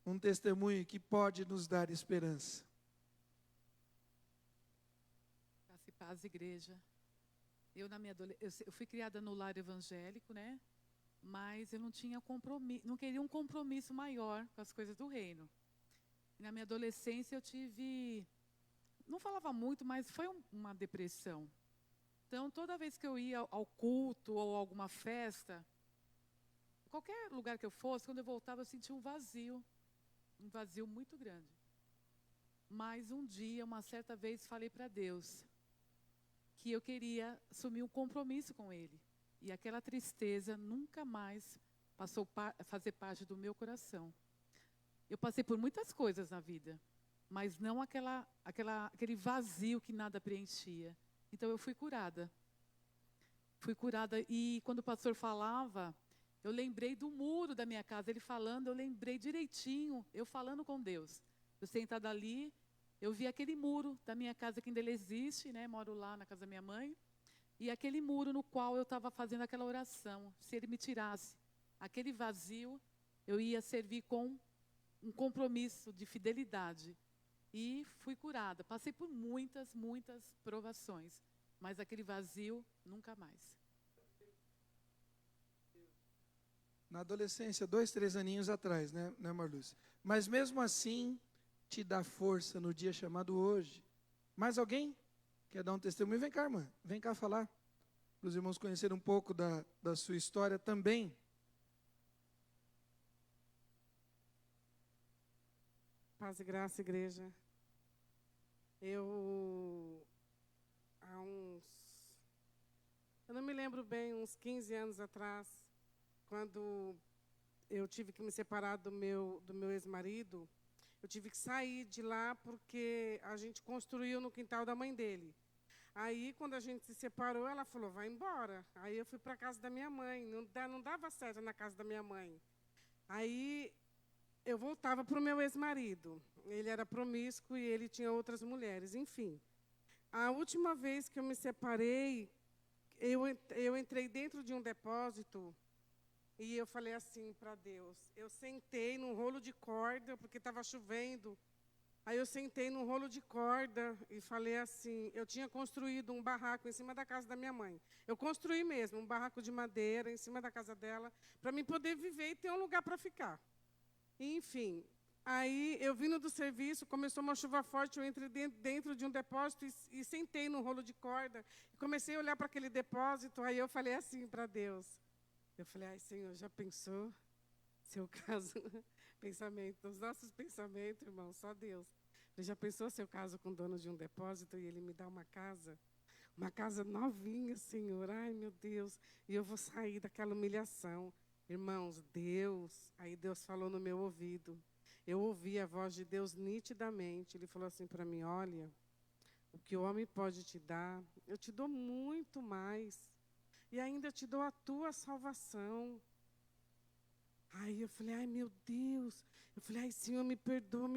um testemunho que pode nos dar esperança. Graça e paz, igreja. Eu fui criada no lar evangélico, né? mas eu não tinha compromisso, não queria um compromisso maior com as coisas do reino. E na minha adolescência eu tive, não falava muito, mas foi uma depressão. Então, toda vez que eu ia ao culto ou alguma festa, qualquer lugar que eu fosse, quando eu voltava, eu sentia um vazio muito grande. Mas um dia, uma certa vez, falei para Deus que eu queria assumir um compromisso com Ele. E aquela tristeza nunca mais passou a fazer parte do meu coração. Eu passei por muitas coisas na vida, mas não aquele vazio que nada preenchia. Então eu fui curada. Fui curada e quando o pastor falava, eu lembrei do muro da minha casa, ele falando, eu lembrei direitinho, eu falando com Deus. Eu sentada ali, eu vi aquele muro da minha casa que ainda ele existe, né? Moro lá na casa da minha mãe. E aquele muro no qual eu estava fazendo aquela oração, se ele me tirasse aquele vazio, eu ia servir com um compromisso de fidelidade. E fui curada. Passei por muitas, muitas provações, mas aquele vazio, nunca mais. Na adolescência, 2, 3 aninhos atrás, né, Marlúcia? Mas mesmo assim, te dá força no dia chamado hoje. Mais alguém quer dar um testemunho? Vem cá, irmã. Vem cá falar. Para os irmãos conhecerem um pouco da sua história também. Paz e graça, igreja. Eu não me lembro bem, uns 15 anos atrás, quando eu tive que me separar do meu ex-marido, eu tive que sair de lá porque a gente construiu no quintal da mãe dele. Aí, quando a gente se separou, ela falou, vai embora. Aí eu fui para a casa da minha mãe, não dava certo na casa da minha mãe. Aí eu voltava para o meu ex-marido. Ele era promíscuo e ele tinha outras mulheres, enfim. A última vez que eu me separei, eu entrei dentro de um depósito e eu falei assim para Deus. Eu sentei num rolo de corda, porque estava chovendo. Aí eu sentei num rolo de corda e falei assim, eu tinha construído um barraco em cima da casa da minha mãe. Eu construí mesmo um barraco de madeira em cima da casa dela, para mim poder viver e ter um lugar para ficar. E, enfim, aí eu vindo do serviço, começou uma chuva forte, eu entrei dentro de um depósito e sentei no rolo de corda. E comecei a olhar para aquele depósito, aí eu falei assim para Deus. Eu falei, ai, Senhor, já pensou? Seu caso, pensamento, os nossos pensamentos, irmão, só Deus. Ele já pensou seu caso com o dono de um depósito e ele me dá uma casa novinha, Senhor, ai meu Deus, e eu vou sair daquela humilhação. Irmãos, aí Deus falou no meu ouvido, eu ouvi a voz de Deus nitidamente, ele falou assim para mim, olha, o que o homem pode te dar, eu te dou muito mais, e ainda te dou a tua salvação. Aí eu falei, ai meu Deus, eu falei, ai Senhor, me perdoa,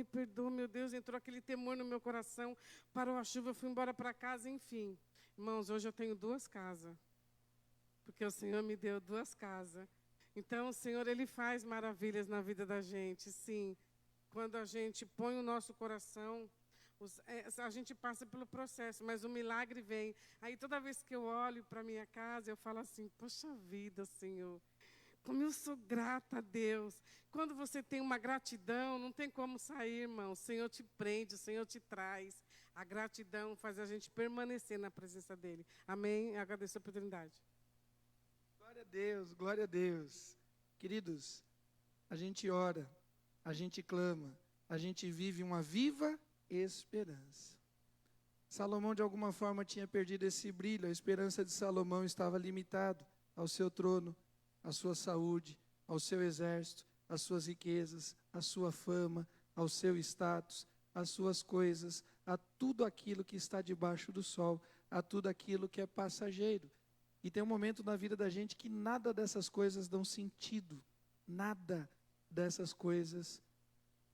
meu Deus, entrou aquele temor no meu coração, parou a chuva, eu fui embora para casa, enfim. Irmãos, hoje eu tenho 2 casas, porque o Senhor me deu 2 casas. Então o Senhor, Ele faz maravilhas na vida da gente, sim. Quando a gente põe o nosso coração, a gente passa pelo processo, mas o milagre vem. Aí toda vez que eu olho para a minha casa, eu falo assim, poxa vida, Senhor, como eu sou grata a Deus. Quando você tem uma gratidão, não tem como sair, irmão. O Senhor te prende, o Senhor te traz. A gratidão faz a gente permanecer na presença dEle. Amém? Eu agradeço a oportunidade. Glória a Deus, glória a Deus. Queridos, a gente ora, a gente clama, a gente vive uma viva esperança. Salomão, de alguma forma, tinha perdido esse brilho. A esperança de Salomão estava limitada ao seu trono, à sua saúde, ao seu exército, às suas riquezas, à sua fama, ao seu status, às suas coisas, a tudo aquilo que está debaixo do sol, a tudo aquilo que é passageiro. E tem um momento na vida da gente que nada dessas coisas dão sentido, nada dessas coisas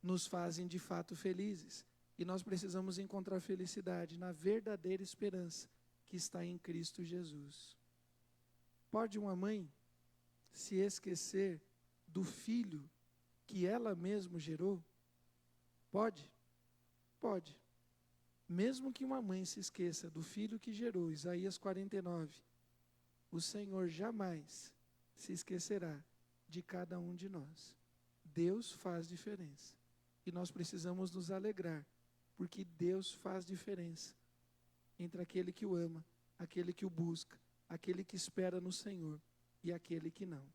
nos fazem de fato felizes. E nós precisamos encontrar felicidade na verdadeira esperança que está em Cristo Jesus. Pode uma mãe se esquecer do filho que ela mesma gerou? Pode? Pode. Mesmo que uma mãe se esqueça do filho que gerou, Isaías 49, o Senhor jamais se esquecerá de cada um de nós. Deus faz diferença. E nós precisamos nos alegrar, porque Deus faz diferença entre aquele que o ama, aquele que o busca, aquele que espera no Senhor e aquele que não.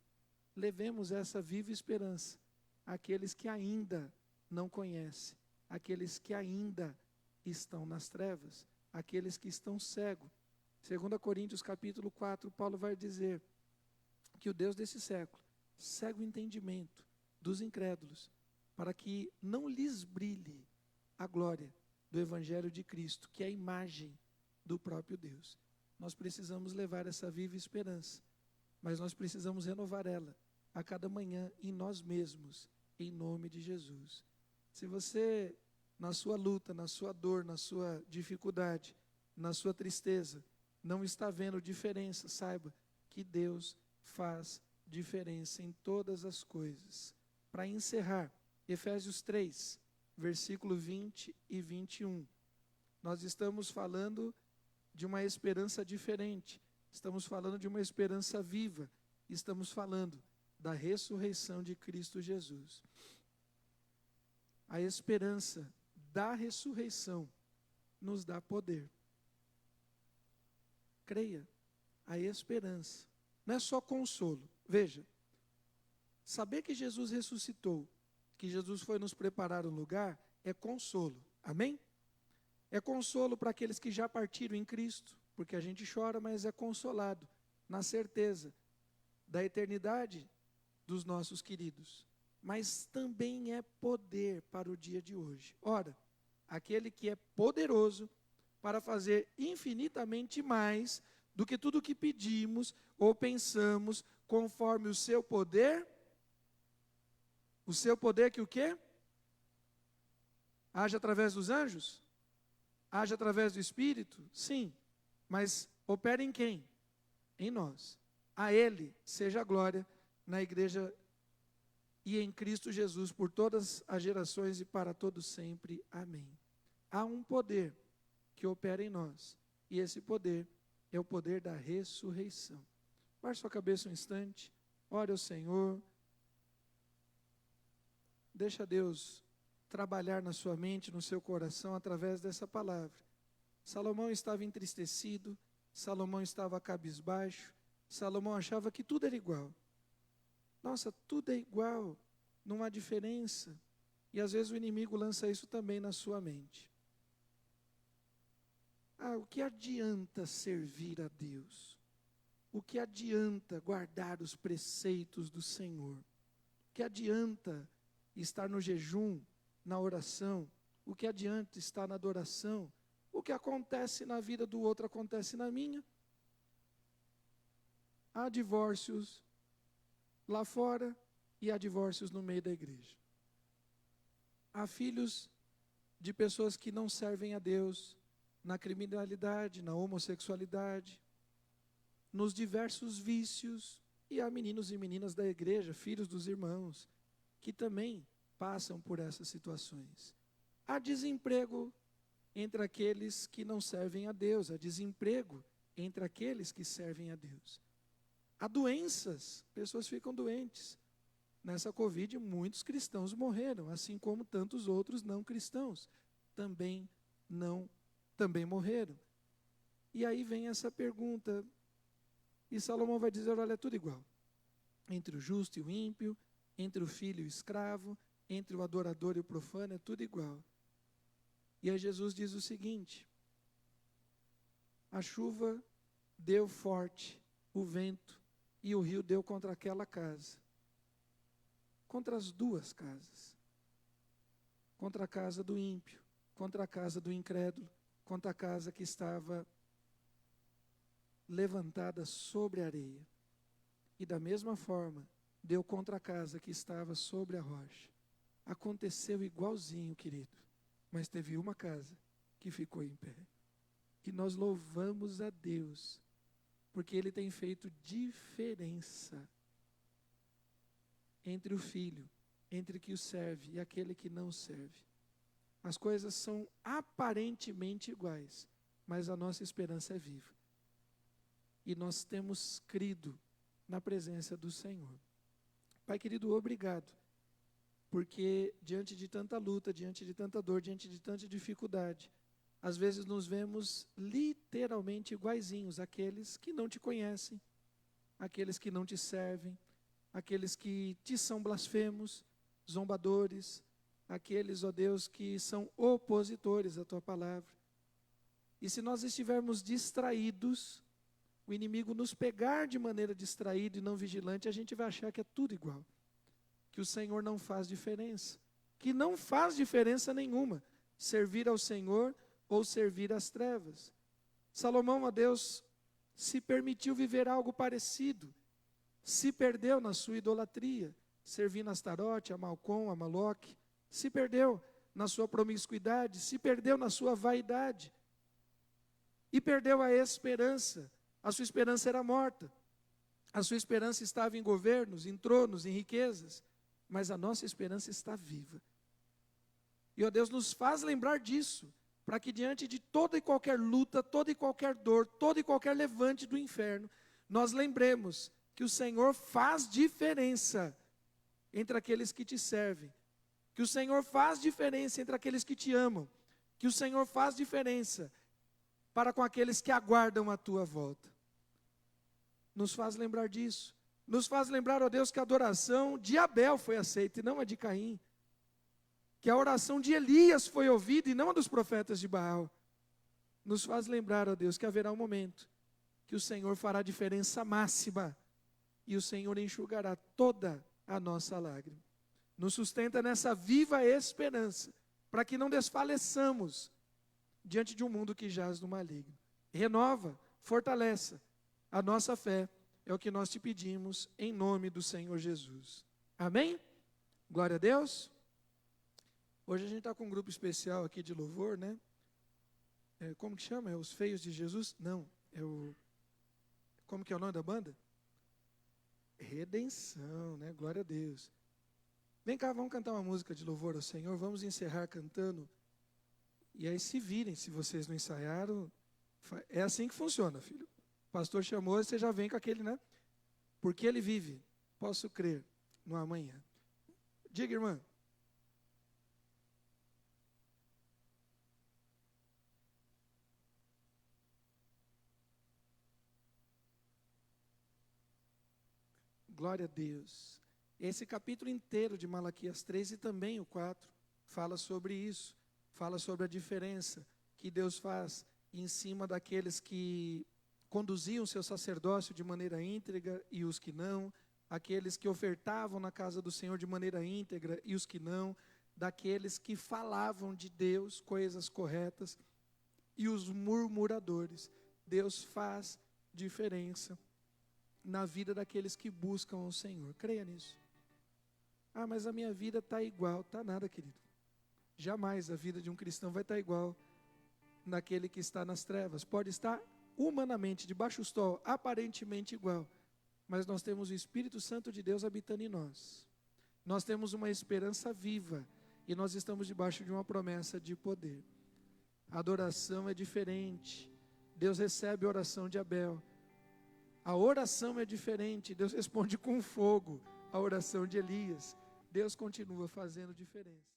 Levemos essa viva esperança àqueles que ainda não conhecem, àqueles que ainda estão nas trevas, àqueles que estão cegos. 2 Coríntios capítulo 4, Paulo vai dizer que o Deus desse século cega o entendimento dos incrédulos, para que não lhes brilhe a glória do Evangelho de Cristo, que é a imagem do próprio Deus. Nós precisamos levar essa viva esperança, mas nós precisamos renovar ela a cada manhã em nós mesmos, em nome de Jesus. Se você, na sua luta, na sua dor, na sua dificuldade, na sua tristeza, não está vendo diferença, saiba que Deus faz diferença em todas as coisas. Para encerrar, Efésios 3, versículo 20 e 21. Nós estamos falando de uma esperança diferente, estamos falando de uma esperança viva, estamos falando da ressurreição de Cristo Jesus. A esperança da ressurreição nos dá poder. Creia, a esperança não é só consolo. Veja, saber que Jesus ressuscitou, que Jesus foi nos preparar um lugar, é consolo. Amém? É consolo para aqueles que já partiram em Cristo, porque a gente chora, mas é consolado na certeza da eternidade dos nossos queridos. Mas também é poder para o dia de hoje. Ora, aquele que é poderoso para fazer infinitamente mais do que tudo o que pedimos ou pensamos, conforme o seu poder. O seu poder que o quê? Age através dos anjos? Age através do Espírito? Sim. Mas opera em quem? Em nós. A Ele seja a glória na igreja e em Cristo Jesus por todas as gerações e para todos sempre. Amém. Há um poder que opera em nós. E esse poder é o poder da ressurreição. Baixe sua cabeça um instante. Ore ao Senhor. Deixa Deus trabalhar na sua mente, no seu coração, através dessa palavra. Salomão estava entristecido, Salomão estava cabisbaixo, Salomão achava que tudo era igual. Nossa, tudo é igual, não há diferença. E às vezes o inimigo lança isso também na sua mente. O que adianta servir a Deus? O que adianta guardar os preceitos do Senhor? O que adianta estar no jejum, na oração? O que adianta estar na adoração? O que acontece na vida do outro acontece na minha. Há divórcios lá fora e há divórcios no meio da igreja. Há filhos de pessoas que não servem a Deus na criminalidade, na homossexualidade, nos diversos vícios, e há meninos e meninas da igreja, filhos dos irmãos, que também passam por essas situações. Há desemprego entre aqueles que não servem a Deus, há desemprego entre aqueles que servem a Deus. Há doenças, pessoas ficam doentes. Nessa Covid, muitos cristãos morreram, assim como tantos outros não cristãos também morreram. E aí vem essa pergunta, e Salomão vai dizer, olha, é tudo igual. Entre o justo e o ímpio, entre o filho e o escravo, entre o adorador e o profano, é tudo igual. E aí Jesus diz o seguinte, a chuva deu forte, o vento, e o rio deu contra aquela casa. Contra as duas casas. Contra a casa do ímpio, contra a casa do incrédulo, contra a casa que estava levantada sobre a areia. E da mesma forma, deu contra a casa que estava sobre a rocha. Aconteceu igualzinho, querido, mas teve uma casa que ficou em pé. E nós louvamos a Deus, porque Ele tem feito diferença entre o filho, entre o que o serve e aquele que não serve. As coisas são aparentemente iguais, mas a nossa esperança é viva. E nós temos crido na presença do Senhor. Pai querido, obrigado, porque diante de tanta luta, diante de tanta dor, diante de tanta dificuldade, às vezes nos vemos literalmente iguaizinhos àqueles que não te conhecem, àqueles que não te servem, àqueles que te são blasfemos, zombadores, aqueles, ó Deus, que são opositores à tua palavra. E se nós estivermos distraídos, o inimigo nos pegar de maneira distraída e não vigilante, a gente vai achar que é tudo igual, que o Senhor não faz diferença, que não faz diferença nenhuma servir ao Senhor ou servir às trevas. Salomão, ó Deus, se permitiu viver algo parecido, se perdeu na sua idolatria, servindo a Astarote, a Malcom, a Maloque, se perdeu na sua promiscuidade, se perdeu na sua vaidade, e perdeu a esperança. A sua esperança era morta, a sua esperança estava em governos, em tronos, em riquezas, mas a nossa esperança está viva. E, ó Deus, nos faz lembrar disso, para que diante de toda e qualquer luta, toda e qualquer dor, todo e qualquer levante do inferno, nós lembremos que o Senhor faz diferença entre aqueles que te servem, que o Senhor faz diferença entre aqueles que te amam, que o Senhor faz diferença para com aqueles que aguardam a tua volta. Nos faz lembrar disso, nos faz lembrar, ó Deus, que a adoração de Abel foi aceita e não a de Caim, que a oração de Elias foi ouvida e não a dos profetas de Baal. Nos faz lembrar, ó Deus, que haverá um momento que o Senhor fará diferença máxima e o Senhor enxugará toda a nossa lágrima. Nos sustenta nessa viva esperança, para que não desfaleçamos diante de um mundo que jaz no maligno. Renova, fortaleça a nossa fé, é o que nós te pedimos em nome do Senhor Jesus. Amém? Glória a Deus. Hoje a gente está com um grupo especial aqui de louvor, né? Como que chama? É os Feios de Jesus? Não, como que é o nome da banda? Redenção, né? Glória a Deus. Vem cá, vamos cantar uma música de louvor ao Senhor, vamos encerrar cantando. E aí se virem, se vocês não ensaiaram, é assim que funciona, filho. O pastor chamou, você já vem com aquele, né? Porque ele vive, posso crer no amanhã. Diga, irmã. Glória a Deus. Esse capítulo inteiro de Malaquias 3 e também o 4 fala sobre isso, fala sobre a diferença que Deus faz em cima daqueles que conduziam seu sacerdócio de maneira íntegra e os que não, aqueles que ofertavam na casa do Senhor de maneira íntegra e os que não, daqueles que falavam de Deus coisas corretas e os murmuradores. Deus faz diferença na vida daqueles que buscam o Senhor. Creia nisso. Ah, mas a minha vida está igual. Está nada, querido. Jamais a vida de um cristão vai estar igual naquele que está nas trevas. Pode estar humanamente, debaixo do sol, aparentemente igual. Mas nós temos o Espírito Santo de Deus habitando em nós. Nós temos uma esperança viva. E nós estamos debaixo de uma promessa de poder. A adoração é diferente. Deus recebe a oração de Abel. A oração é diferente, Deus responde com fogo a oração de Elias. Deus continua fazendo diferença.